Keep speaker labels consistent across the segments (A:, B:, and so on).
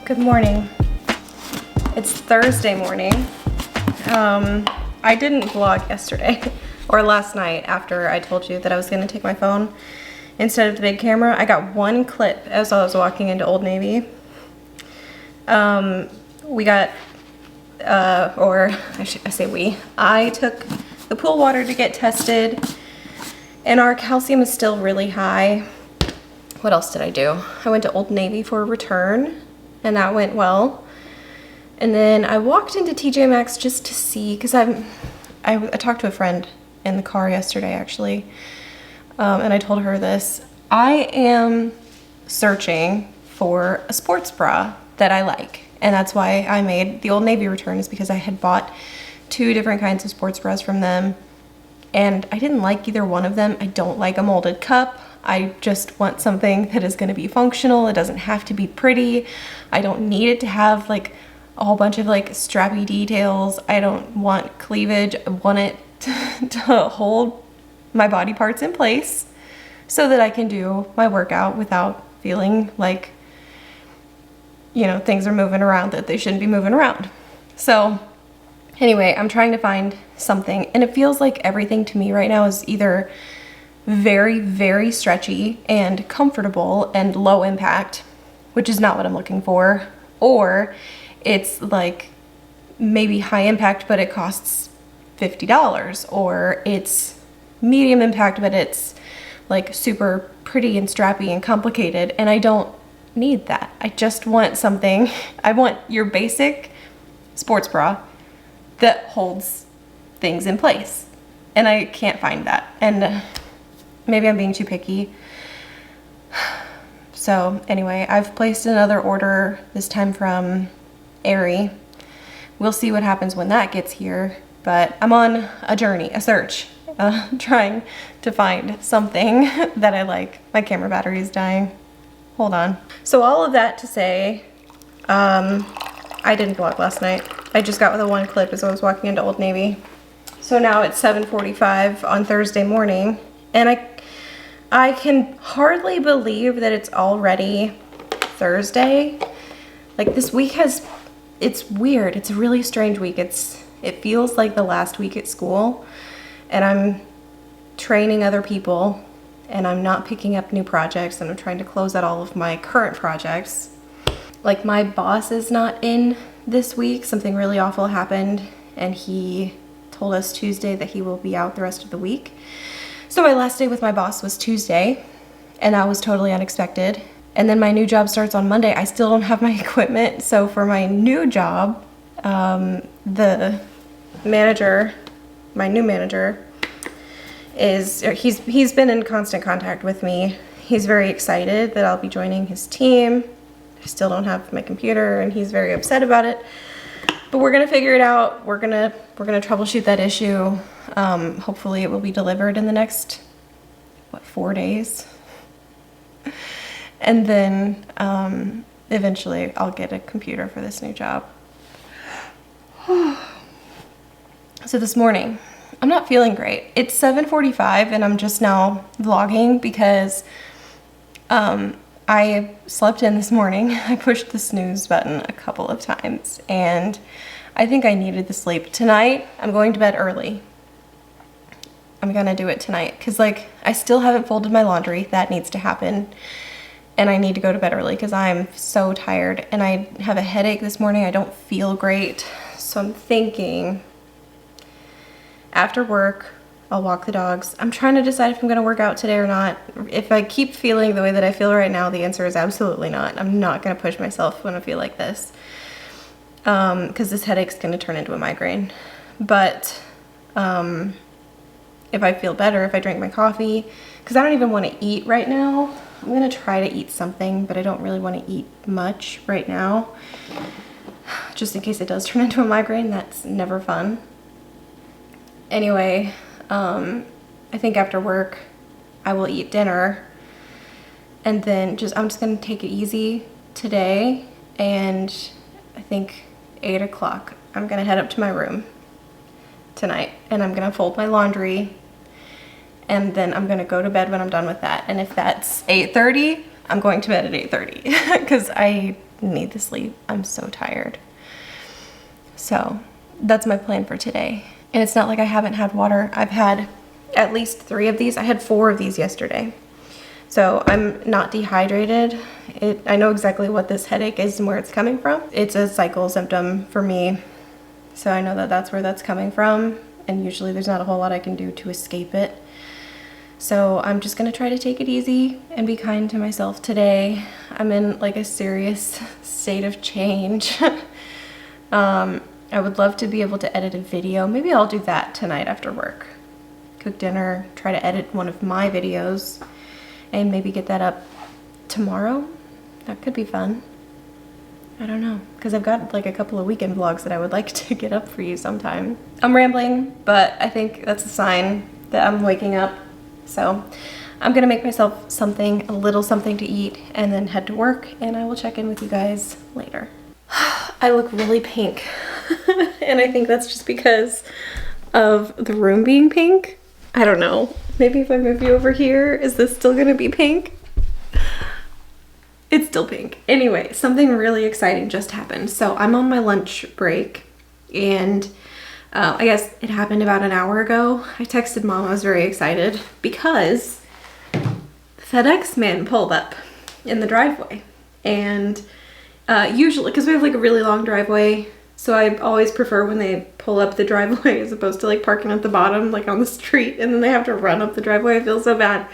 A: Good morning. It's Thursday morning. I didn't vlog yesterday or last night after I told you that I was gonna take my phone instead of the big camera. I got one clip as I was walking into Old Navy. We got, I took the pool water to get tested and our calcium is still really high. What else did I do? I went to Old Navy for a return and that went well. And then I walked into TJ Maxx just to see, because I talked to a friend in the car yesterday actually, and I told her this. I am searching for a sports bra that I like, and that's why I made the Old Navy return, is because I had bought 2 different kinds of sports bras from them and I didn't like either one of them. I don't like a molded cup. I just want something that is going to be functional. It doesn't have to be pretty. I don't need it to have like a whole bunch of like strappy details. I don't want cleavage. I want it to hold my body parts in place so that I can do my workout without feeling like, you know, things are moving around that they shouldn't be moving around. So anyway, I'm trying to find something, and it feels like everything to me right now is either very, very stretchy and comfortable and low impact, which is not what I'm looking for, or it's like maybe high impact but it costs $50, or it's medium impact but it's like super pretty and strappy and complicated, and I don't need that. I just want something. I want your basic sports bra that holds things in place, and I can't find that, and maybe I'm being too picky. So anyway, I've placed another order, this time from Aerie. We'll see what happens when that gets here, but I'm on a journey, a search, trying to find something that I like. My camera battery is dying. Hold on. So all of that to say, I didn't vlog last night. I just got the one clip as I was walking into Old Navy. So now it's 7:45 on Thursday morning, and I can hardly believe that it's already Thursday. Like, this week it's weird. It's a really strange week. It feels like the last week at school, and I'm training other people and I'm not picking up new projects, and I'm trying to close out all of my current projects. Like, my boss is not in this week. Something really awful happened, and he told us Tuesday that he will be out the rest of the week. So my last day with my boss was Tuesday, and that was totally unexpected. And then my new job starts on Monday. I still don't have my equipment. So for my new job, the manager, my new manager, he's been in constant contact with me. He's very excited that I'll be joining his team. I still don't have my computer, and he's very upset about it. But we're gonna figure it out. We're gonna troubleshoot that issue. Hopefully it will be delivered in the next, 4 days? And then eventually I'll get a computer for this new job. So this morning, I'm not feeling great. It's 7:45 and I'm just now vlogging because I slept in this morning. I pushed the snooze button a couple of times, and I think I needed the sleep. Tonight, I'm going to bed early. I'm gonna do it tonight because, like, I still haven't folded my laundry. That needs to happen. And I need to go to bed early because I'm so tired, and I have a headache this morning. I don't feel great. So I'm thinking after work, I'll walk the dogs. I'm trying to decide if I'm gonna work out today or not. If I keep feeling the way that I feel right now, the answer is absolutely not. I'm not gonna push myself when I feel like this, because this headache's gonna turn into a migraine. But if I feel better, if I drink my coffee, because I don't even want to eat right now. I'm gonna try to eat something, but I don't really want to eat much right now, just in case it does turn into a migraine. That's never fun. Anyway, I think after work I will eat dinner, and then I'm just gonna take it easy today, and I think 8 o'clock I'm gonna head up to my room tonight, and I'm gonna fold my laundry, and then I'm gonna go to bed when I'm done with that. And if that's 8:30, I'm going to bed at 8:30 because I need to sleep. I'm so tired. So that's my plan for today. And it's not like I haven't had water. I've had at least 3 of these. I had 4 of these yesterday. So I'm not dehydrated. I know exactly what this headache is and where it's coming from. It's a cycle symptom for me. So I know that that's where that's coming from. And usually there's not a whole lot I can do to escape it. So I'm just gonna try to take it easy and be kind to myself today. I'm in like a serious state of change. I would love to be able to edit a video. Maybe I'll do that tonight after work. Cook dinner, try to edit one of my videos, and maybe get that up tomorrow. That could be fun. I don't know, because I've got like a couple of weekend vlogs that I would like to get up for you sometime. I'm rambling, but I think that's a sign that I'm waking up. So I'm gonna make myself something, a little something to eat, and then head to work, and I will check in with you guys later. I look really pink, and I think that's just because of the room being pink. I don't know. Maybe if I move you over here, is this still gonna be pink? It's still pink. Anyway, something really exciting just happened. So I'm on my lunch break, and I guess it happened about an hour ago. I texted Mom. I was very excited because the FedEx man pulled up in the driveway. And usually, because we have like a really long driveway, so I always prefer when they pull up the driveway as opposed to like parking at the bottom, like on the street, and then they have to run up the driveway. I feel so bad.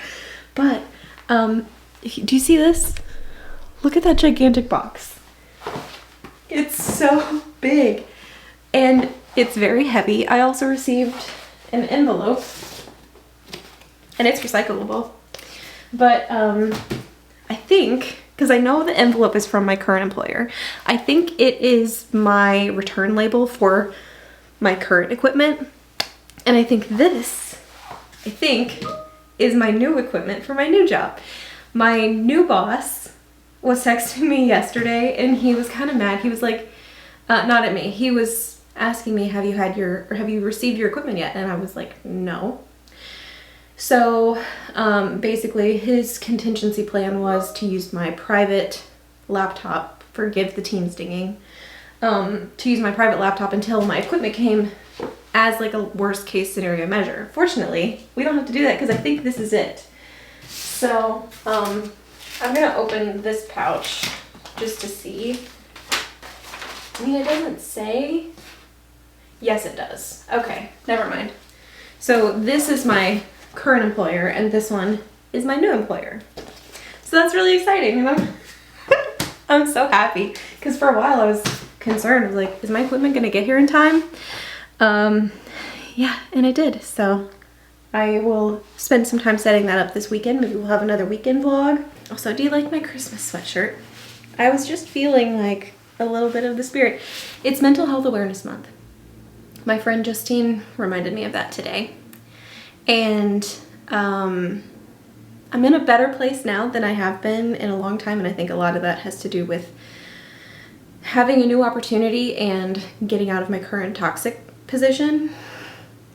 A: But do you see this? Look at that gigantic box. It's so big and it's very heavy. I also received an envelope, and it's recyclable. But I think, because I know the envelope is from my current employer, I think it is my return label for my current equipment. And I think this, is my new equipment for my new job. My new boss was texting me yesterday, and he was kind of mad. He was like, not at me. He was asking me, have you received your equipment yet? And I was like, no. So basically his contingency plan was to use my private laptop, forgive the team's dinging, to use my private laptop until my equipment came as like a worst case scenario measure. Fortunately, we don't have to do that because I think this is it. So I'm gonna open this pouch just to see. I mean, it doesn't say. Yes, it does. Okay, never mind. So this is my current employer, and this one is my new employer. So that's really exciting, and I'm so happy, because for a while I was concerned. I was like, is my equipment gonna get here in time? Yeah, and it did. So I will spend some time setting that up this weekend. Maybe we'll have another weekend vlog. Also, do you like my Christmas sweatshirt? I was just feeling like a little bit of the spirit. It's Mental Health Awareness Month. My friend Justine reminded me of that today. And I'm in a better place now than I have been in a long time, and I think a lot of that has to do with having a new opportunity and getting out of my current toxic position.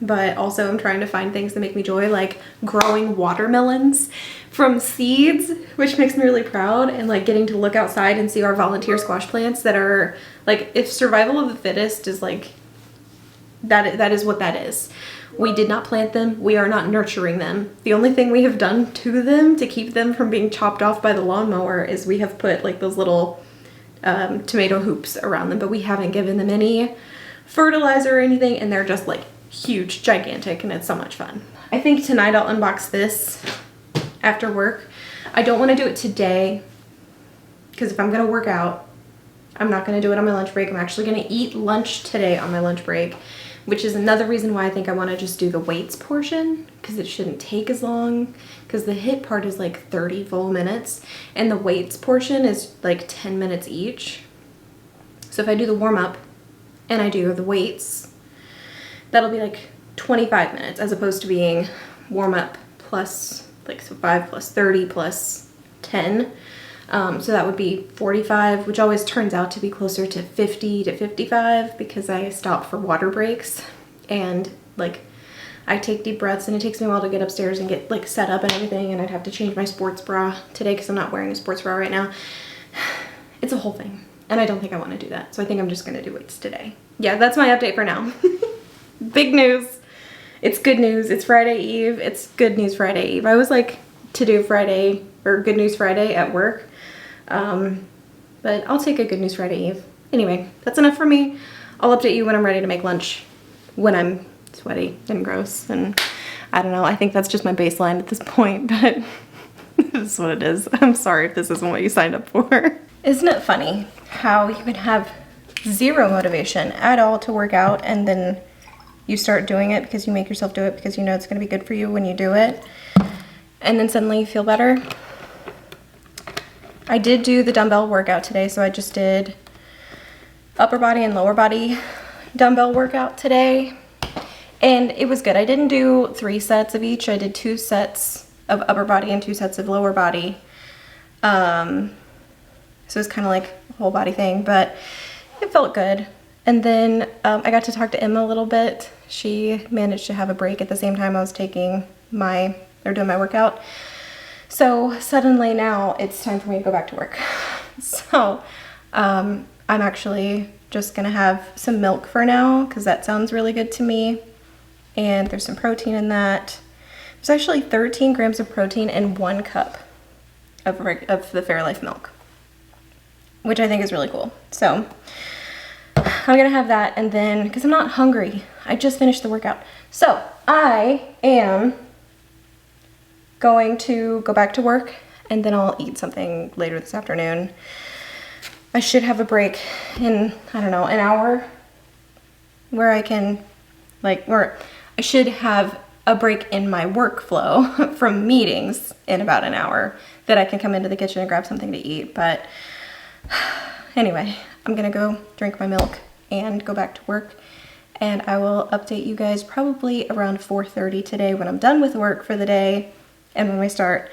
A: But also I'm trying to find things that make me joy, like growing watermelons from seeds, which makes me really proud, and like getting to look outside and see our volunteer squash plants that are like, if survival of the fittest is like, that is what that is. We did not plant them. We are not nurturing them. The only thing we have done to them to keep them from being chopped off by the lawnmower is we have put like those little tomato hoops around them, but we haven't given them any fertilizer or anything, and they're just like huge, gigantic, and it's so much fun. I think tonight I'll unbox this after work. I don't want to do it today because if I'm going to work out, I'm not going to do it on my lunch break. I'm actually going to eat lunch today on my lunch break, which is another reason why I think I want to just do the weights portion, because it shouldn't take as long, because the HIIT part is like 30 full minutes and the weights portion is like 10 minutes each. So if I do the warm-up and I do the weights, that'll be like 25 minutes as opposed to being warm-up plus like, so 5 plus 30 plus 10. So that would be 45, which always turns out to be closer to 50 to 55 because I stop for water breaks, and like I take deep breaths, and it takes me a while to get upstairs and get like set up and everything, and I'd have to change my sports bra today because I'm not wearing a sports bra right now. It's a whole thing, and I don't think I want to do that, so I think I'm just going to do weights today. Yeah, that's my update for now. Big news. It's good news. It's Friday Eve. It's good news Friday Eve. I was like to do Friday or Good News Friday at work, but I'll take a Good News Friday Eve. Anyway, that's enough for me. I'll update you when I'm ready to make lunch, when I'm sweaty and gross, and I don't know. I think that's just my baseline at this point, but this is what it is. I'm sorry if this isn't what you signed up for. Isn't it funny how you can have zero motivation at all to work out, and then you start doing it because you make yourself do it because you know it's going to be good for you when you do it, and then suddenly you feel better? I did do the dumbbell workout today, so I just did upper body and lower body dumbbell workout today, and it was good. I didn't do 3 sets of each. I did 2 sets of upper body and 2 sets of lower body. So it's kind of like a whole body thing, but it felt good. And then I got to talk to Emma a little bit. She managed to have a break at the same time I was doing my workout. So suddenly now it's time for me to go back to work. So I'm actually just gonna have some milk for now because that sounds really good to me. And there's some protein in that. There's actually 13 grams of protein in 1 cup of the Fairlife milk, which I think is really cool. So I'm gonna have that, and then, because I'm not hungry, I just finished the workout. So I am going to go back to work, and then I'll eat something later this afternoon. I should have a break in, I don't know, an hour, where I can, or I should have a break in my workflow from meetings in about an hour that I can come into the kitchen and grab something to eat. But anyway, I'm gonna go drink my milk and go back to work, and I will update you guys probably around 4:30 today when I'm done with work for the day and when we start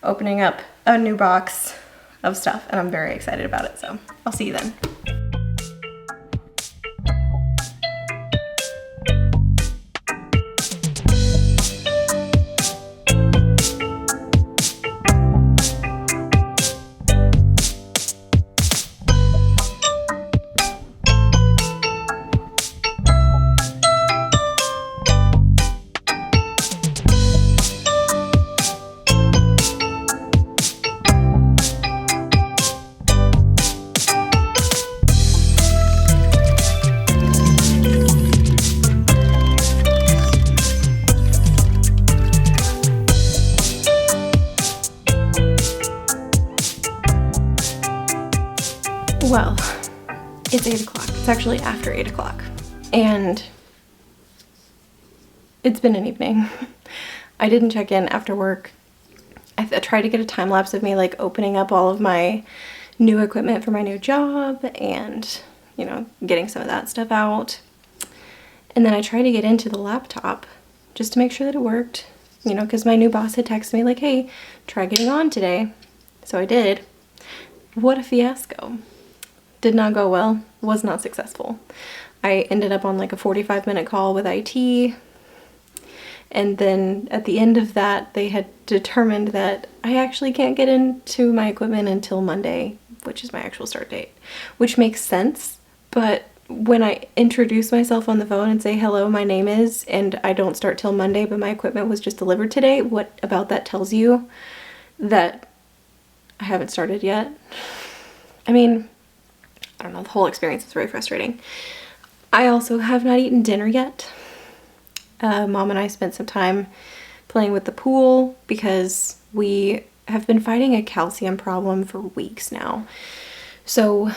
A: opening up a new box of stuff, and I'm very excited about it. So I'll see you then. Well, it's 8 o'clock. It's actually after 8 o'clock. And it's been an evening. I didn't check in after work. I tried to get a time lapse of me like opening up all of my new equipment for my new job and, you know, getting some of that stuff out. And then I tried to get into the laptop just to make sure that it worked, you know, because my new boss had texted me like, hey, try getting on today. So I did. What a fiasco. Did not go well, was not successful. I ended up on like a 45-minute call with IT, and then at the end of that, they had determined that I actually can't get into my equipment until Monday, which is my actual start date, which makes sense. But when I introduce myself on the phone and say, hello, my name is, and I don't start till Monday, but my equipment was just delivered today, what about that tells you that I haven't started yet? I mean, I don't know, the whole experience is very frustrating. I also have not eaten dinner yet. Mom and I spent some time playing with the pool because we have been fighting a calcium problem for weeks now. So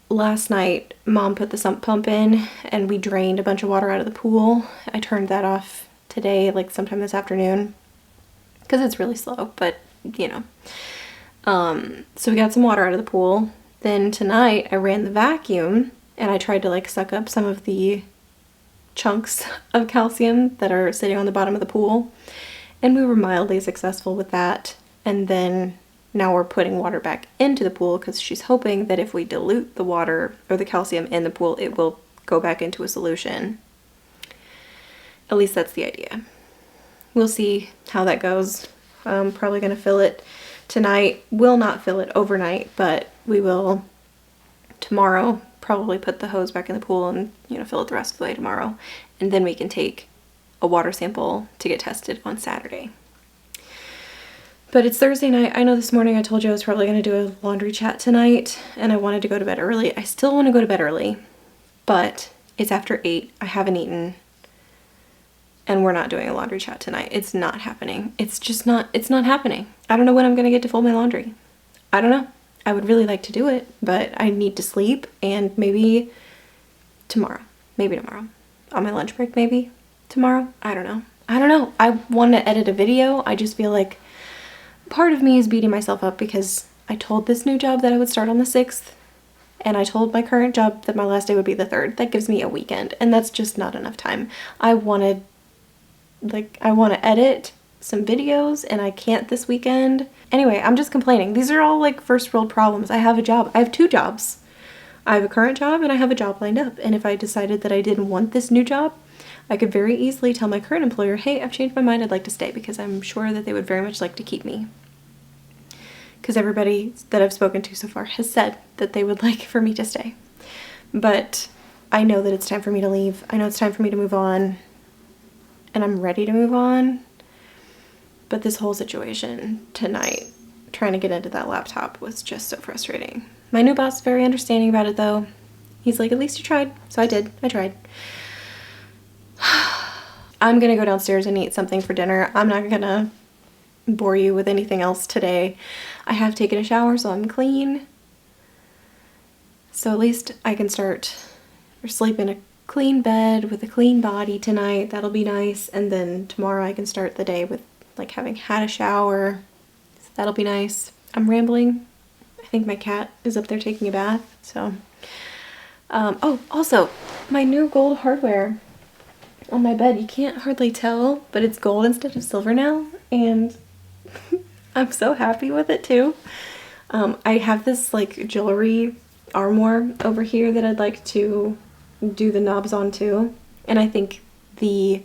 A: last night, Mom put the sump pump in and we drained a bunch of water out of the pool. I turned that off today, like sometime this afternoon, because it's really slow, but you know. So we got some water out of the pool. Then tonight I ran the vacuum and I tried to like suck up some of the chunks of calcium that are sitting on the bottom of the pool, and we were mildly successful with that. And then now we're putting water back into the pool because she's hoping that if we dilute the water or the calcium in the pool, it will go back into a solution. At least that's the idea. We'll see how that goes. I'm probably gonna fill it tonight. Will not fill it overnight, but we will tomorrow probably put the hose back in the pool and, you know, fill it the rest of the way tomorrow. And then we can take a water sample to get tested on Saturday. But it's Thursday night. I know this morning I told you I was probably going to do a laundry chat tonight and I wanted to go to bed early. I still want to go to bed early, but it's after 8. I haven't eaten and we're not doing a laundry chat tonight. It's not happening. It's not happening. I don't know when I'm going to get to fold my laundry. I don't know. I would really like to do it, but I need to sleep and maybe tomorrow. Maybe tomorrow. On my lunch break, maybe tomorrow. I don't know. I want to edit a video. I just feel like part of me is beating myself up because I told this new job that I would start on the 6th and I told my current job that my last day would be the 3rd. That gives me a weekend and that's just not enough time. I want to edit some videos and I can't this weekend. Anyway, I'm just complaining. These are all like first world problems. I have a job. I have 2 jobs. I have a current job and I have a job lined up. And if I decided that I didn't want this new job, I could very easily tell my current employer, hey, I've changed my mind. I'd like to stay because I'm sure that they would very much like to keep me. Because everybody that I've spoken to so far has said that they would like for me to stay. But I know that it's time for me to leave. I know it's time for me to move on. And I'm ready to move on. But this whole situation tonight, trying to get into that laptop, was just so frustrating. My new boss is very understanding about it though. He's like, at least you tried. So I did. I tried. I'm gonna go downstairs and eat something for dinner. I'm not gonna bore you with anything else today. I have taken a shower, so I'm clean. So at least I can start or sleep in a clean bed with a clean body tonight. That'll be nice. And then tomorrow I can start the day with like having had a shower. So that'll be nice. I'm rambling. I think my cat is up there taking a bath. So, oh, also my new gold hardware on my bed. You can't hardly tell, but it's gold instead of silver now. And I'm so happy with it too. I have this like jewelry armoire over here that I'd like to do the knobs on too. And I think the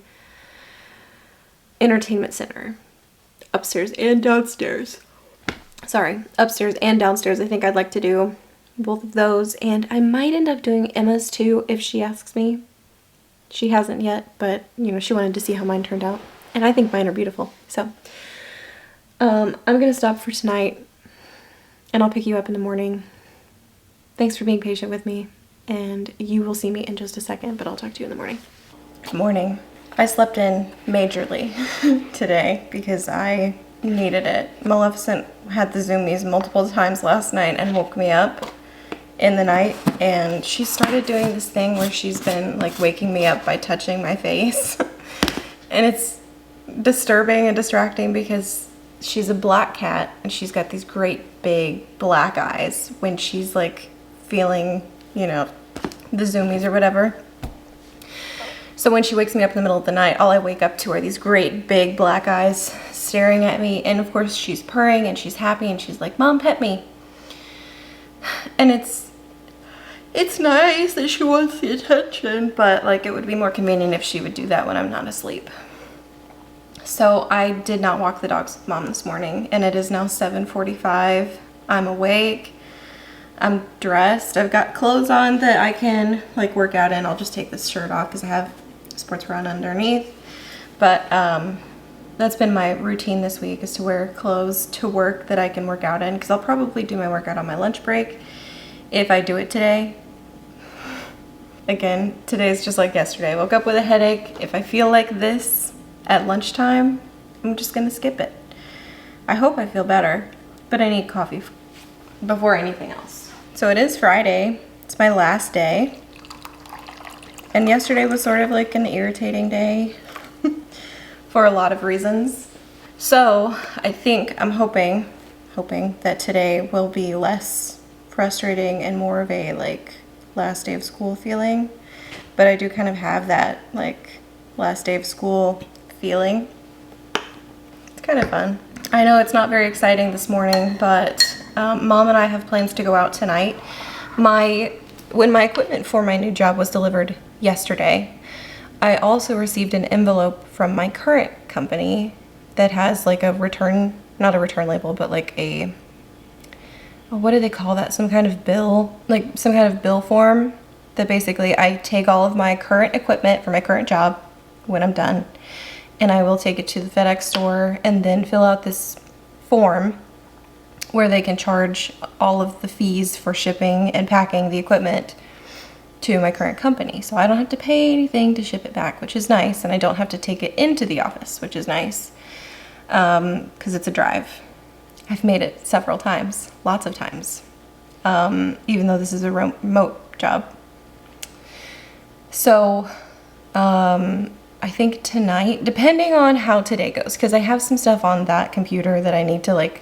A: entertainment center upstairs and downstairs, upstairs and downstairs, I think I'd like to do both of those. And I might end up doing Emma's too if she asks me. She hasn't yet, but you know, she wanted to see how mine turned out. And I think mine are beautiful. So I'm gonna stop for tonight and I'll pick you up in the morning. Thanks for being patient with me, and you will see me in just a second, but I'll talk to you in the morning. Good morning. I slept in majorly today because I needed it. Maleficent had the zoomies multiple times last night and woke me up in the night, and she started doing this thing where she's been like waking me up by touching my face. And it's disturbing and distracting because she's a black cat and she's got these great big black eyes when she's like feeling, you know, the zoomies or whatever. So when she wakes me up in the middle of the night, all I wake up to are these great big black eyes staring at me. And of course she's purring and she's happy and she's like, Mom, pet me. And it's nice that she wants the attention, but like it would be more convenient if she would do that when I'm not asleep. So I did not walk the dogs with Mom this morning, and it is now 7:45. I'm awake. I'm dressed. I've got clothes on that I can like work out in. I'll just take this shirt off because I have sports bra underneath. But that's been my routine this week, is to wear clothes to work that I can work out in, because I'll probably do my workout on my lunch break if I do it today. Again, today's just like yesterday. I woke up with a headache. If I feel like this at lunchtime, I'm just gonna skip it. I hope I feel better, but I need coffee before anything else. So it is Friday. It's my last day. And yesterday was sort of like an irritating day for a lot of reasons. So I think, I'm hoping that today will be less frustrating and more of a like last day of school feeling. But I do kind of have that like last day of school feeling. It's kind of fun. I know it's not very exciting this morning, but Mom and I have plans to go out tonight. When my equipment for my new job was delivered yesterday, I also received an envelope from my current company that has like a return, not a return label, but like a, what do they call that? Some kind of bill, like some kind of bill form that basically I take all of my current equipment for my current job when I'm done, and I will take it to the FedEx store and then fill out this form where they can charge all of the fees for shipping and packing the equipment to my current company. So I don't have to pay anything to ship it back, which is nice, and I don't have to take it into the office, which is nice, because it's a drive. I've made it several times, lots of times, even though this is a remote job. So I think tonight, depending on how today goes, because I have some stuff on that computer that I need to like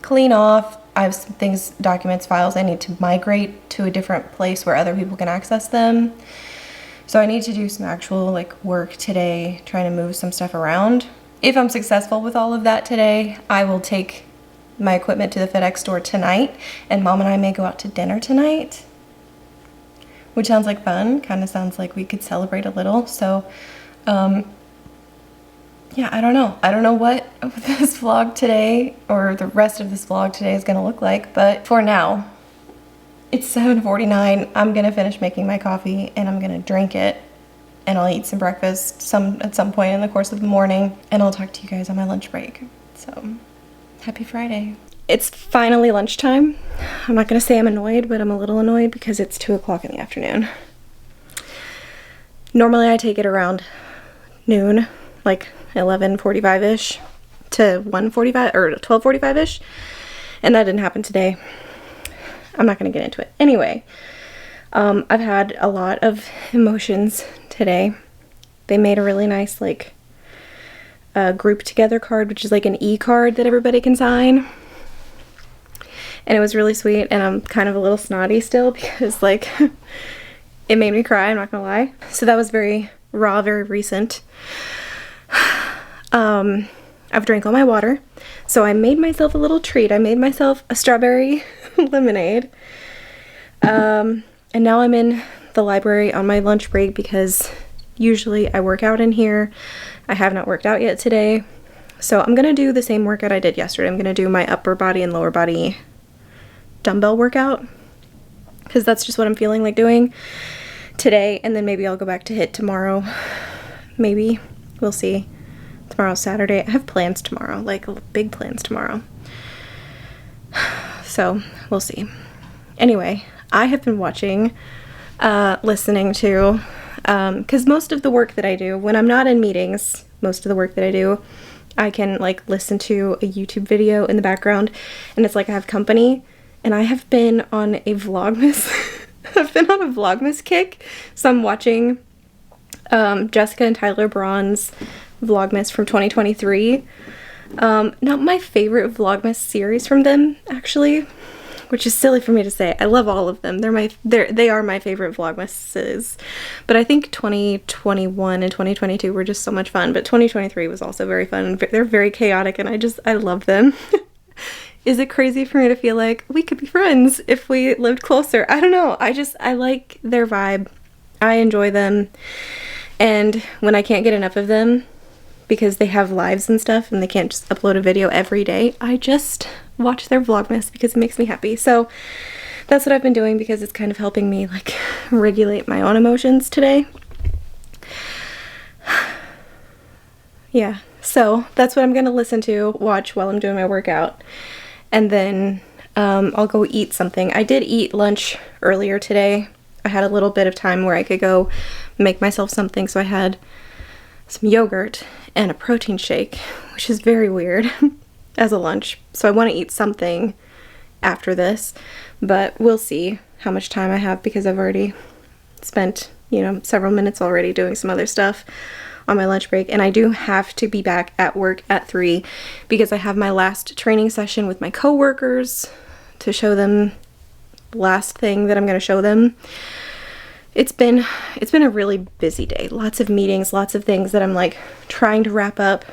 A: clean off. I have some things, documents, files I need to migrate to a different place where other people can access them. So I need to do some actual like work today, trying to move some stuff around. If I'm successful with all of that today, I will take my equipment to the FedEx store tonight, and Mom and I may go out to dinner tonight, which sounds like fun. Kind of sounds like we could celebrate a little. So yeah, I don't know. I don't know what this vlog today or the rest of this vlog today is going to look like, but for now, it's 7:49. I'm going to finish making my coffee and I'm going to drink it, and I'll eat some breakfast at some point in the course of the morning, and I'll talk to you guys on my lunch break. So, happy Friday. It's finally lunchtime. I'm not going to say I'm annoyed, but I'm a little annoyed because it's 2 o'clock in the afternoon. Normally I take it around noon, like 11:45-ish to 1:45 or 12:45-ish, and that didn't happen today. I'm not going to get into it. Anyway, I've had a lot of emotions today. They made a really nice like group together card, which is like an e-card that everybody can sign, and it was really sweet, and I'm kind of a little snotty still because like it made me cry, I'm not gonna lie. So that was very raw, very recent. I've drank all my water, so I made myself a little treat. I made myself a strawberry lemonade, and now I'm in the library on my lunch break because usually I work out in here. I have not worked out yet today, so I'm gonna do the same workout I did yesterday. I'm gonna do my upper body and lower body dumbbell workout because that's just what I'm feeling like doing today, and then maybe I'll go back to HIIT tomorrow. Maybe. We'll see. Tomorrow's Saturday. I have plans tomorrow, like big plans tomorrow. So, we'll see. Anyway, I have been watching, listening to, because most of the work that I do, when I'm not in meetings, most of the work that I do, I can like listen to a YouTube video in the background, and it's like I have company, and I have been on a Vlogmas, I've been on a Vlogmas kick, so I'm watching Jessica and Tyler Braun's Vlogmas from 2023. Not my favorite Vlogmas series from them, actually, which is silly for me to say. I love all of them. They are my favorite Vlogmases. But I think 2021 and 2022 were just so much fun. But 2023 was also very fun. They're very chaotic, and I love them. Is it crazy for me to feel like we could be friends if we lived closer? I don't know. I like their vibe. I enjoy them. And when I can't get enough of them, because they have lives and stuff and they can't just upload a video every day, I just watch their Vlogmas because it makes me happy. So that's what I've been doing because it's kind of helping me like regulate my own emotions today. Yeah, so that's what I'm gonna listen to, watch while I'm doing my workout, and then I'll go eat something. I did eat lunch earlier today. I had a little bit of time where I could go make myself something, so I had some yogurt and a protein shake, which is very weird as a lunch. So I want to eat something after this, but we'll see how much time I have because I've already spent, several minutes already doing some other stuff on my lunch break, and I do have to be back at work at 3 because I have my last training session with my coworkers to show them the last thing that I'm going to show them. It's been a really busy day. Lots of meetings, lots of things that I'm like trying to wrap up.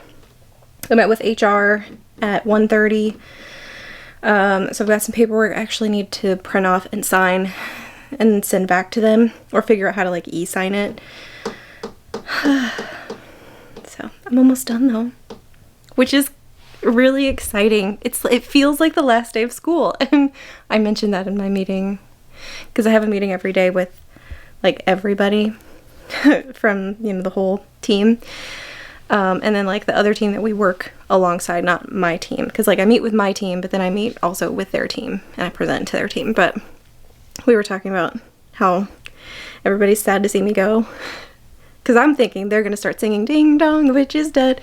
A: I met with HR at 1:30. So I've got some paperwork I actually need to print off and sign and send back to them, or figure out how to like e-sign it. So I'm almost done though, which is really exciting. It feels like the last day of school, and I mentioned that in my meeting because I have a meeting every day with like everybody from, you know, the whole team, and then like the other team that we work alongside, not my team, because like I meet with my team, but then I meet also with their team and I present to their team. But we were talking about how everybody's sad to see me go, because I'm thinking they're gonna start singing "Ding Dong, the Witch is Dead"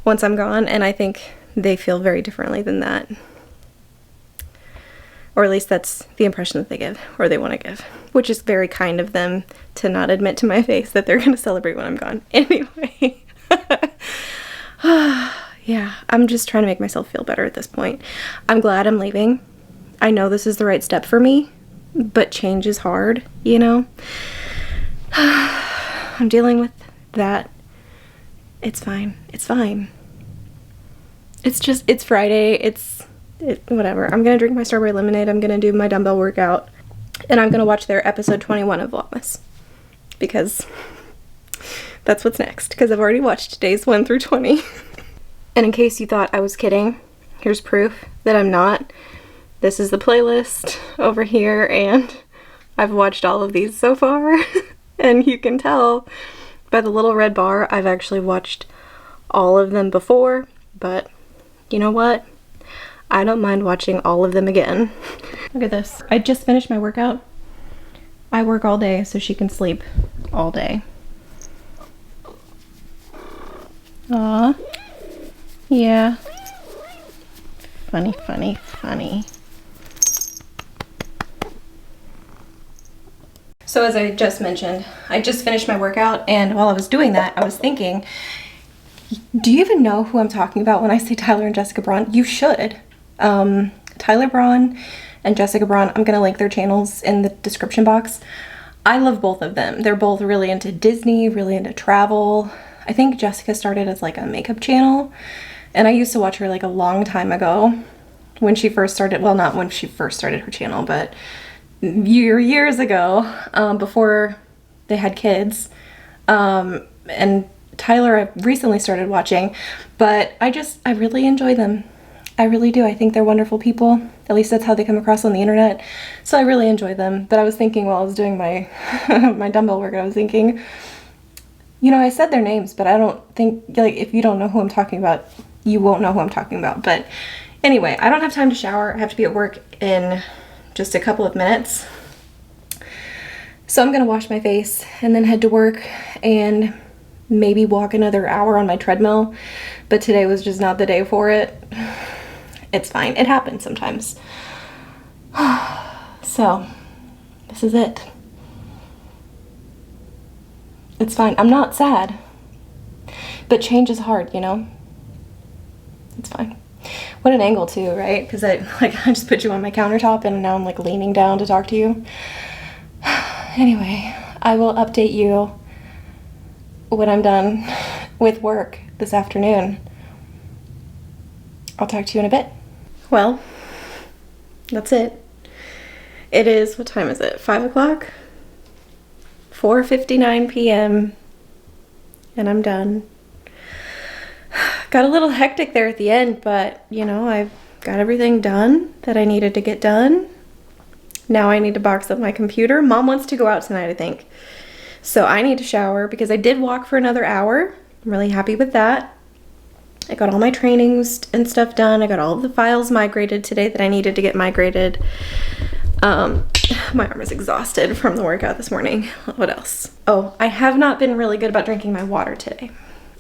A: once I'm gone, and I think they feel very differently than that. Or at least that's the impression that they give, or they want to give, which is very kind of them to not admit to my face that they're going to celebrate when I'm gone. Anyway, yeah, I'm just trying to make myself feel better at this point. I'm glad I'm leaving. I know this is the right step for me, but change is hard, you know? I'm dealing with that. It's fine. It's fine. It's Friday. Whatever. I'm gonna drink my strawberry lemonade. I'm gonna do my dumbbell workout. And I'm gonna watch their episode 21 of Vlogmas. Because that's what's next. Because I've already watched days 1 through 20. And in case you thought I was kidding, here's proof that I'm not. This is the playlist over here, and I've watched all of these so far. And you can tell by the little red bar, I've actually watched all of them before, but you know what? I don't mind watching all of them again. Look at this. I just finished my workout. I work all day so she can sleep all day. Aw. Yeah. Funny, funny, funny. So as I just mentioned, I just finished my workout, and while I was doing that, I was thinking, do you even know who I'm talking about when I say Tyler and Jessica Braun? You should. Tyler Braun and Jessica Braun, I'm gonna link their channels in the description box. I love both of them. They're both really into Disney, really into travel. I think Jessica started as like a makeup channel, and I used to watch her like a long time ago when she first started, well, not when she first started her channel, but years ago, before they had kids. And Tyler I recently started watching, but I really enjoy them. I really do. I think they're wonderful people. At least that's how they come across on the internet. So I really enjoy them. But I was thinking while I was doing my my dumbbell workout, I was thinking, you know, I said their names, but I don't think, like, if you don't know who I'm talking about, you won't know who I'm talking about. But anyway, I don't have time to shower. I have to be at work in just a couple of minutes. So I'm gonna wash my face and then head to work and maybe walk another hour on my treadmill. But today was just not the day for it. It's fine. It happens sometimes. So, this is it. It's fine. I'm not sad. But change is hard, you know? It's fine. What an angle too, right? Because I just put you on my countertop and now I'm like leaning down to talk to you. Anyway, I will update you when I'm done with work this afternoon. I'll talk to you in a bit. Well, that's it. It is, what time is it? 5 o'clock? 4:59 p.m. and I'm done. Got a little hectic there at the end, but you know, I've got everything done that I needed to get done. Now I need to box up my computer. Mom wants to go out tonight, I think. So I need to shower because I did walk for another hour. I'm really happy with that. I got all my trainings and stuff done. I got all of the files migrated today that I needed to get migrated. My arm is exhausted from the workout this morning. What else? Oh, I have not been really good about drinking my water today.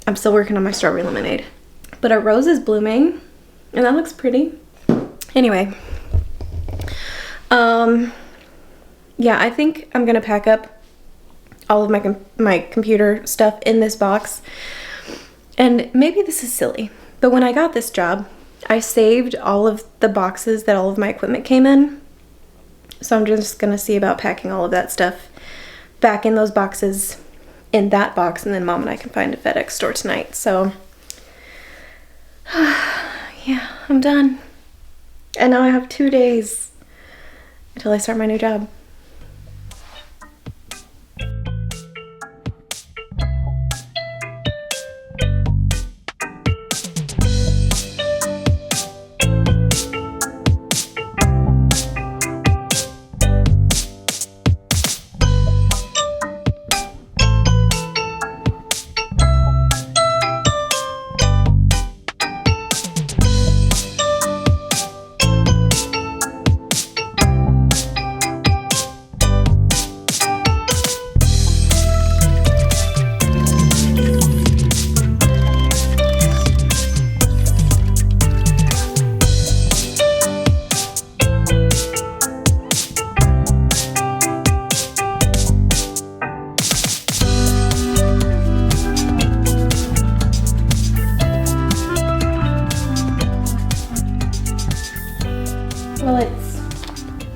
A: I'm still working on my strawberry lemonade. But our rose is blooming, and that looks pretty. Anyway. Yeah, I think I'm gonna pack up all of my computer stuff in this box. And maybe this is silly, but when I got this job, I saved all of the boxes that all of my equipment came in. So I'm just gonna see about packing all of that stuff back in those boxes, in that box, and then Mom and I can find a FedEx store tonight. So yeah, I'm done. And now I have 2 days until I start my new job.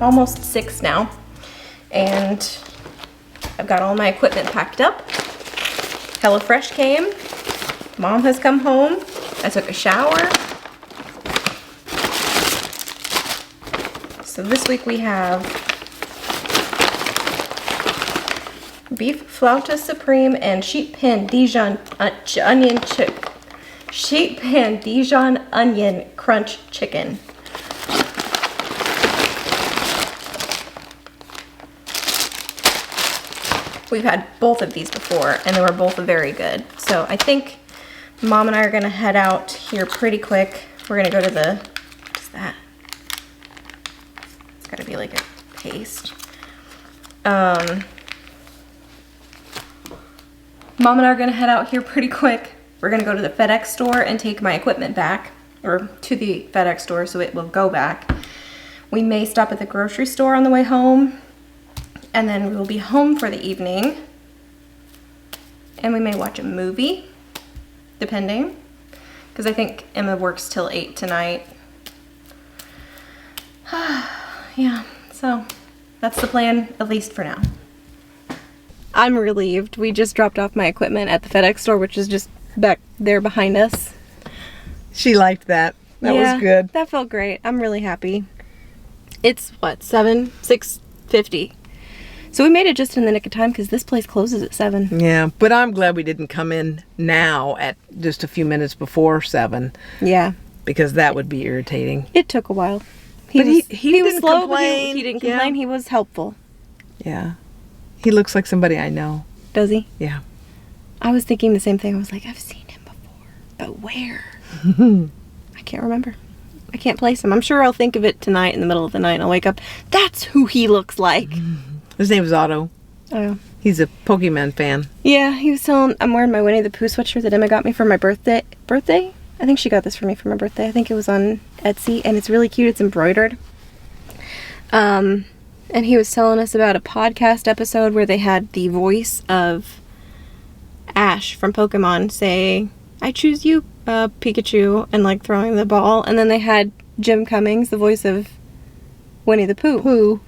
A: almost 6 now. And I've got all my equipment packed up. HelloFresh came. Mom has come home. I took a shower. So this week we have beef flauta supreme and sheet pan Dijon onion crunch chicken. We've had both of these before, and they were both very good. So I think Mom and I are gonna head out here pretty quick. We're gonna go to the, what's that? It's gotta be like a paste. Mom and I are gonna head out here pretty quick. We're gonna go to the FedEx store and take my equipment back, or to the FedEx store so it will go back. We may stop at the grocery store on the way home, and then we will be home for the evening. And we may watch a movie, depending, because I think Emma works till 8 tonight. Yeah, so that's the plan, at least for now. I'm relieved. We just dropped off my equipment at the FedEx store, which is just back there behind us.
B: She liked that. That was good.
A: That felt great. I'm really happy. It's what, 6:50. So we made it just in the nick of time because this place closes at 7.
B: Yeah, but I'm glad we didn't come in now at just a few minutes before 7.
A: Yeah.
B: Because that would be irritating.
A: It took a while.
B: He was
A: didn't
B: slow,
A: complain. He didn't complain. He was helpful.
B: Yeah. He looks like somebody I know.
A: Does he?
B: Yeah.
A: I was thinking the same thing. I was like, I've seen him before, but where? I can't remember. I can't place him. I'm sure I'll think of it tonight in the middle of the night and I'll wake up. That's who he looks like.
B: His name is Otto.
A: Oh.
B: He's a Pokemon fan.
A: Yeah, he was telling, I'm wearing my Winnie the Pooh sweatshirt that Emma got me for my birthday. Birthday? I think she got this for me for my birthday. I think it was on Etsy, and it's really cute. It's embroidered. And he was telling us about a podcast episode where they had the voice of Ash from Pokemon say, I choose you, Pikachu, and like throwing the ball. And then they had Jim Cummings, the voice of Winnie the Pooh,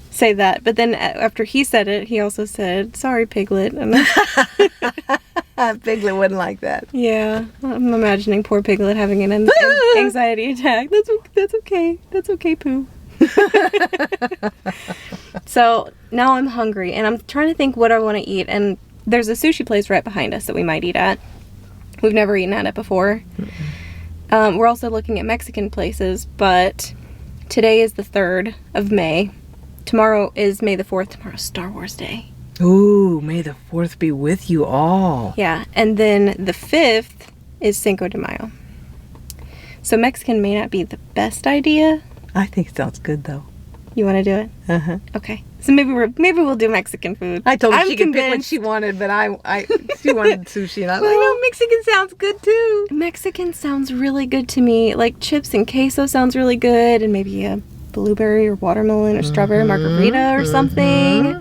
A: say that. But then after he said it, he also said, sorry, Piglet. And
B: Piglet wouldn't like that.
A: Yeah, I'm imagining poor Piglet having an anxiety attack. That's okay. That's okay, Pooh. So now I'm hungry and I'm trying to think what I want to eat, and there's a sushi place right behind us that we might eat at. We've never eaten at it before. We're also looking at Mexican places, but today is the 3rd of May. Tomorrow is May the 4th. Tomorrow's Star Wars Day.
B: Ooh, may the 4th be with you all.
A: Yeah, and then the 5th is Cinco de Mayo. So Mexican may not be the best idea.
B: I think it sounds good though.
A: You want to do it?
B: Uh-huh.
A: Okay. So maybe we'll do Mexican food.
B: I told her she could pick what she wanted, but she wanted sushi, and I was like, oh, Mexican sounds good too.
A: Mexican sounds really good to me. Like chips and queso sounds really good, and maybe a blueberry or watermelon or strawberry margarita or something.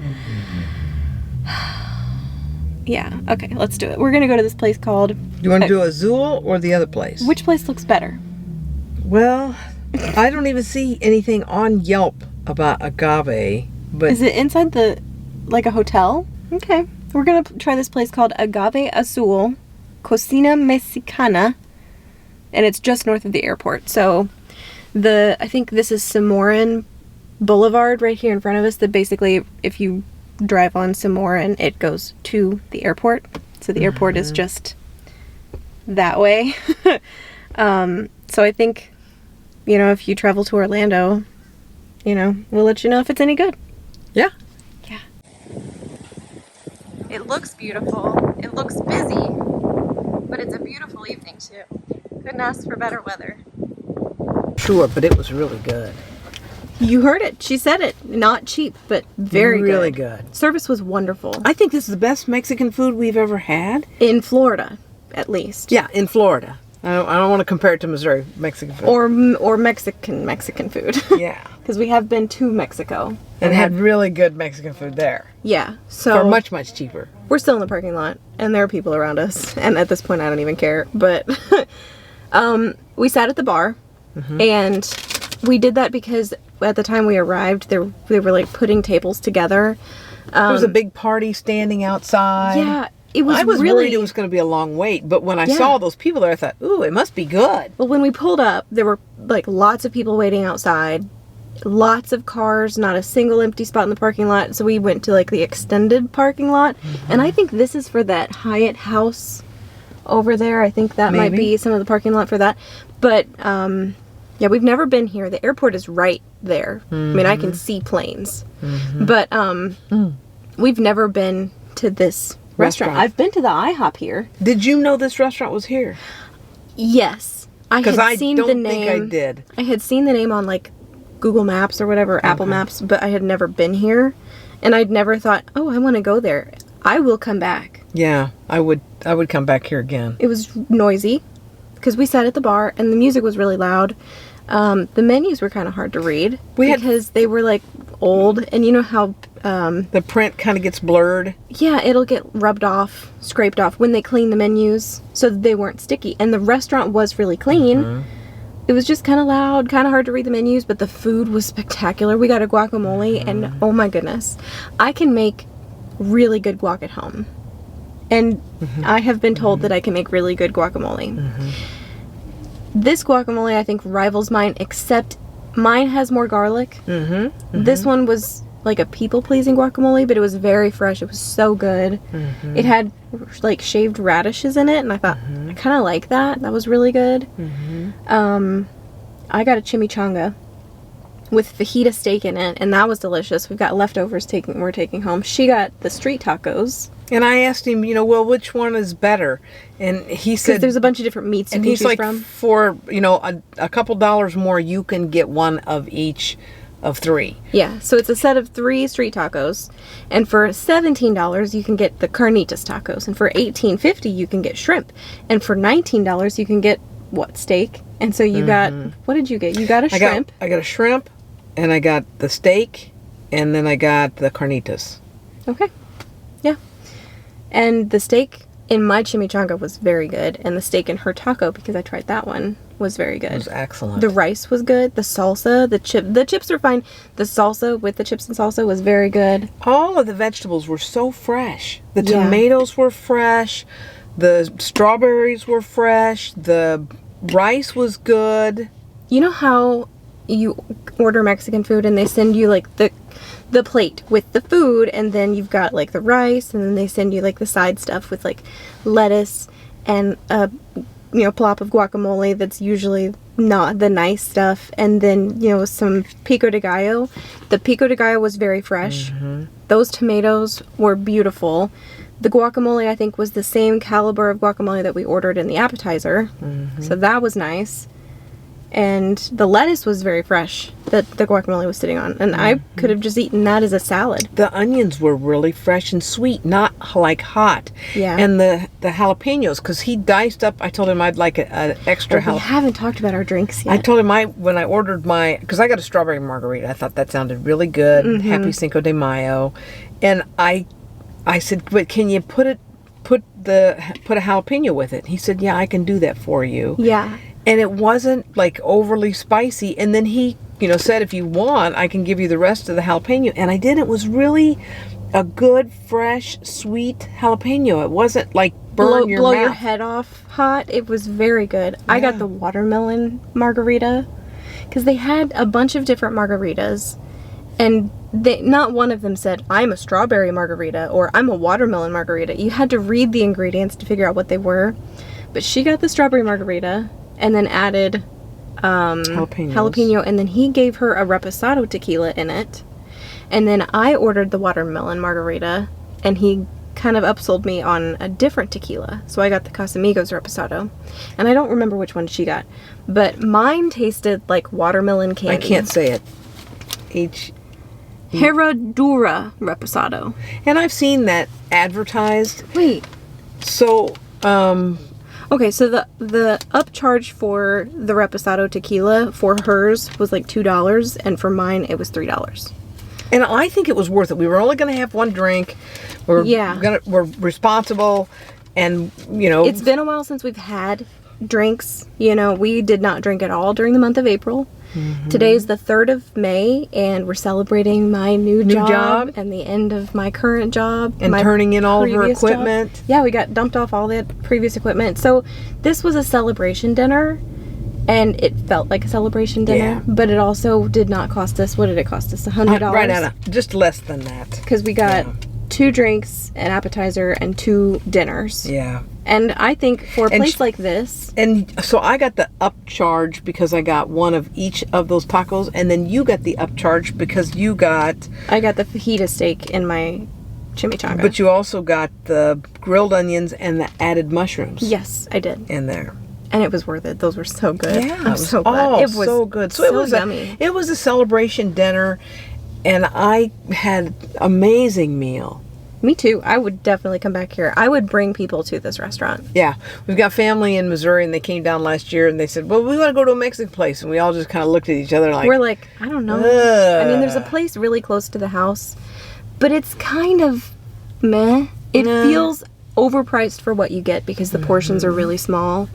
A: Yeah. Okay. Let's do it. We're gonna go to this place called.
B: You want to do Azul or the other place?
A: Which place looks better?
B: Well, I don't even see anything on Yelp about agave, but
A: is it inside like a hotel? Okay. We're gonna try this place called Agave Azul, Cocina Mexicana, and it's just north of the airport. So I think this is Sonoran Boulevard right here in front of us, that basically if you drive on Sonoran, it goes to the airport. So the airport is just that way. So I think, if you travel to Orlando, we'll let you know if it's any good.
B: yeah.
A: Yeah. It looks beautiful. It looks busy, but it's a beautiful evening too. Couldn't ask for better weather.
B: Sure, but it was really good.
A: You heard it. She said it. Not cheap, but
B: really good.
A: Service was wonderful.
B: I think this is the best Mexican food we've ever had.
A: In Florida, at least.
B: Yeah, in Florida. I don't want to compare it to Missouri Mexican food.
A: Or Mexican food.
B: Yeah.
A: Because we have been to Mexico.
B: And had really good Mexican food there.
A: Yeah. So
B: for much, much cheaper.
A: We're still in the parking lot, and there are people around us. And at this point, I don't even care. But we sat at the bar, and We did that because at the time we arrived, they were like putting tables together.
B: There was a big party standing outside.
A: Yeah, it was
B: I was
A: really...
B: worried it was going to be a long wait, but when I
A: Yeah.
B: saw those people there, I thought, ooh, it must be good.
A: Well, when we pulled up, there were like lots of people waiting outside, lots of cars, not a single empty spot in the parking lot. So we went to like the extended parking lot, and I think this is for that Hyatt house over there. I think that might
B: Maybe.
A: be some of the parking lot for that. But yeah, we've never been here. The airport is right there. I mean, I can see planes, but we've never been to this restaurant. I've been to the IHOP here.
B: Did you know this restaurant was here?
A: Yes, I had
B: Because I
A: seen
B: don't
A: the name.
B: think I did.
A: I had seen the name on like Google Maps or whatever, Apple Maps, but I had never been here, and I'd never thought, oh, I want to go there. I will come back.
B: Yeah, I would come back here again.
A: It was noisy because we sat at the bar and the music was really loud. The menus were kind of hard to read because they were like old, and you know how
B: the print kind of gets blurred.
A: yeah, it'll get rubbed off, scraped off when they clean the menus so that they weren't sticky. And the restaurant was really clean. It was just kind of loud, kind of hard to read the menus, but the food was spectacular. We got a guacamole, and oh my goodness, I can make really good guac at home. And I have been told that I can make really good guacamole. This guacamole, I think, rivals mine, except mine has more garlic. This one was like a people-pleasing guacamole, but it was very fresh. It was so good. It had like shaved radishes in it, and I thought, I kind of like that. That was really good. I got a chimichanga with fajita steak in it, and that was delicious. We've got leftovers we're taking home. She got the street tacos.
B: And I asked him, well, which one is better? And he said,
A: Because there's a bunch of different meats you
B: and
A: can
B: he's
A: choose
B: like,
A: from.
B: for, a couple dollars more, you can get one of each of 3.
A: Yeah, so it's a set of 3 street tacos, and for $17 you can get the carnitas tacos, and for $18.50 you can get shrimp, and for $19 you can get steak. And so you got, what did you get? You got a shrimp.
B: I got a shrimp, and I got the steak, and then I got the carnitas.
A: Okay, yeah, and the steak in my chimichanga was very good, and the steak in her taco, because I tried that one, was very good.
B: It was excellent.
A: The rice was good. The salsa, the chips were fine. The salsa with the chips and salsa was very good.
B: All of the vegetables were so fresh. The
A: Yeah.
B: tomatoes were fresh. The strawberries were fresh. The rice was good.
A: You know how you order Mexican food and they send you like the plate with the food, and then you've got like the rice, and then they send you like the side stuff with like lettuce and a plop of guacamole that's usually not the nice stuff, and then some pico de gallo. The pico de gallo was very fresh. Those tomatoes were beautiful. The guacamole, I think, was the same caliber of guacamole that we ordered in the appetizer, so that was nice. And the lettuce was very fresh that the guacamole was sitting on, and I could have just eaten that as a salad.
B: The onions were really fresh and sweet, not like hot.
A: Yeah.
B: And the jalapenos, because he diced up, I told him I'd like an extra
A: We
B: jalapeno.
A: haven't talked about our drinks yet.
B: I told him when I ordered because I got a strawberry margarita, I thought that sounded really good. Happy Cinco de Mayo. And I said, but can you put a jalapeno with it? He said, yeah, I can do that for you.
A: Yeah.
B: And it wasn't like overly spicy. And then he, said, if you want, I can give you the rest of the jalapeno. And I did. It was really a good, fresh, sweet jalapeno. It wasn't like blow
A: your head off hot. It was very good. I got the watermelon margarita because they had a bunch of different margaritas, and not one of them said, I'm a strawberry margarita or I'm a watermelon margarita. You had to read the ingredients to figure out what they were. But she got the strawberry margarita and then added jalapeno, and then he gave her a reposado tequila in it. And then I ordered the watermelon margarita, and he kind of upsold me on a different tequila. So I got the Casamigos reposado, and I don't remember which one she got, but mine tasted like watermelon candy.
B: I can't say it.
A: Herradura reposado.
B: And I've seen that advertised.
A: Wait.
B: So,
A: Okay, so the upcharge for the reposado tequila for hers was like $2, and for mine it was $3.
B: and I think it was worth it. We were only going to have one drink. We're responsible, and
A: it's been a while since we've had drinks. We did not drink at all during the month of April. Today is the 3rd of May, and we're celebrating my new job and the end of my current job.
B: And
A: my
B: turning in all of her
A: previous job.
B: equipment.
A: Yeah, we got dumped off all the previous equipment. So this was a celebration dinner, and it felt like a celebration dinner, but it also did not cost us, what did it cost us, $100?
B: Right, Anna. Just less than that.
A: Because we got 2 drinks, an appetizer, and 2 dinners.
B: Yeah.
A: And I think for a place like this...
B: And so I got the upcharge because I got one of each of those tacos, and then you got the upcharge because you got...
A: I got the fajita steak in my chimichanga.
B: But you also got the grilled onions and the added mushrooms.
A: Yes, I did.
B: In there.
A: And it was worth it. Those were so good.
B: Yeah,
A: I'm so glad.
B: It was so good. So it was
A: yummy.
B: It was a celebration dinner, and I had an amazing meal.
A: Me too. I would definitely come back here. I would bring people to this restaurant.
B: Yeah. We've got family in Missouri, and they came down last year, and they said, well, we want to go to a Mexican place. And we all just kind of looked at each other like...
A: We're like, I don't know. I mean, there's a place really close to the house, but it's kind of meh. It feels overpriced for what you get because the portions are really small.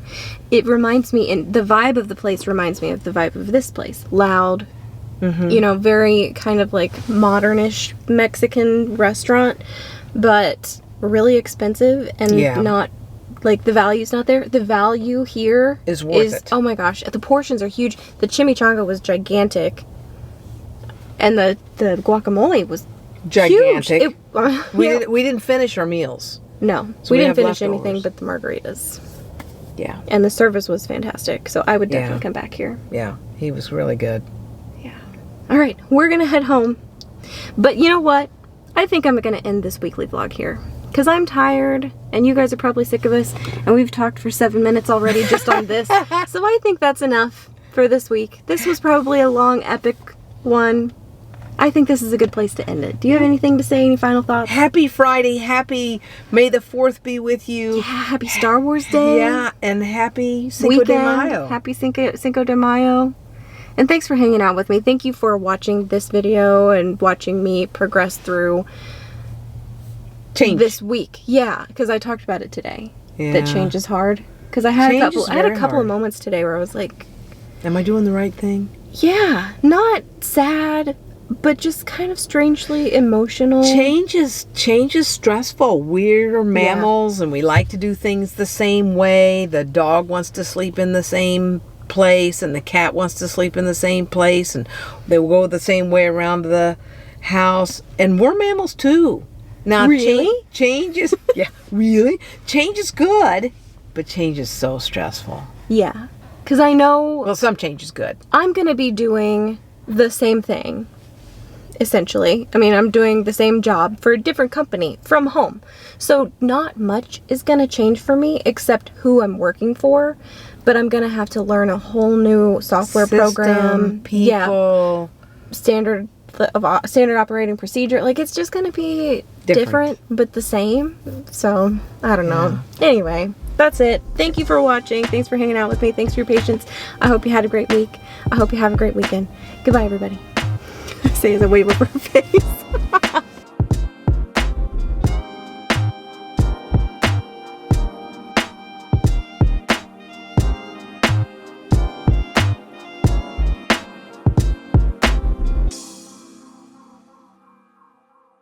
A: It reminds me, and the vibe of the place reminds me of the vibe of this place. Loud, you know, very kind of like modernish Mexican restaurant, but really expensive and not like the value's not there. The value here
B: is worth it.
A: Oh my gosh, the portions are huge. The chimichanga was gigantic, and the guacamole was
B: gigantic.
A: Huge.
B: We didn't finish our meals.
A: No,
B: so
A: we didn't finish anything but the margaritas.
B: Yeah.
A: And the service was fantastic, so I would definitely come back here.
B: Yeah, he was really good.
A: Yeah. All right, we're going to head home. But you know what? I think I'm going to end this weekly vlog here. Because I'm tired, and you guys are probably sick of us, and we've talked for 7 minutes already just on this. So I think that's enough for this week. This was probably a long, epic one. I think this is a good place to end it. Do you have anything to say? Any final thoughts?
B: Happy Friday. Happy May the 4th be with you.
A: Yeah, happy Star Wars Day.
B: Yeah, and happy Cinco de Mayo.
A: Happy Cinco de Mayo. And thanks for hanging out with me. Thank you for watching this video and watching me progress through this week. Yeah, because I talked about it today. Yeah. That change is hard. Because I had a couple of moments today where I was like,
B: am I doing the right thing?
A: Yeah, not sad, but just kind of strangely emotional.
B: Change is stressful. We're mammals, and we like to do things the same way. The dog wants to sleep in the same place, and the cat wants to sleep in the same place, and they will go the same way around the house. And we're mammals too. Now,
A: really?
B: Change is really? Change is good, but change is so stressful.
A: Yeah, because I know.
B: Well, some change is good.
A: I'm gonna be doing the same thing. Essentially. I mean, I'm doing the same job for a different company from home. So not much is going to change for me except who I'm working for. But I'm going to have to learn a whole new software program.
B: People.
A: Yeah. Standard operating procedure. Like, it's just going to be different but the same. So, I don't know. Yeah. Anyway, that's it. Thank you for watching. Thanks for hanging out with me. Thanks for your patience. I hope you had a great week. I hope you have a great weekend. Goodbye, everybody. Say as a wave over her face.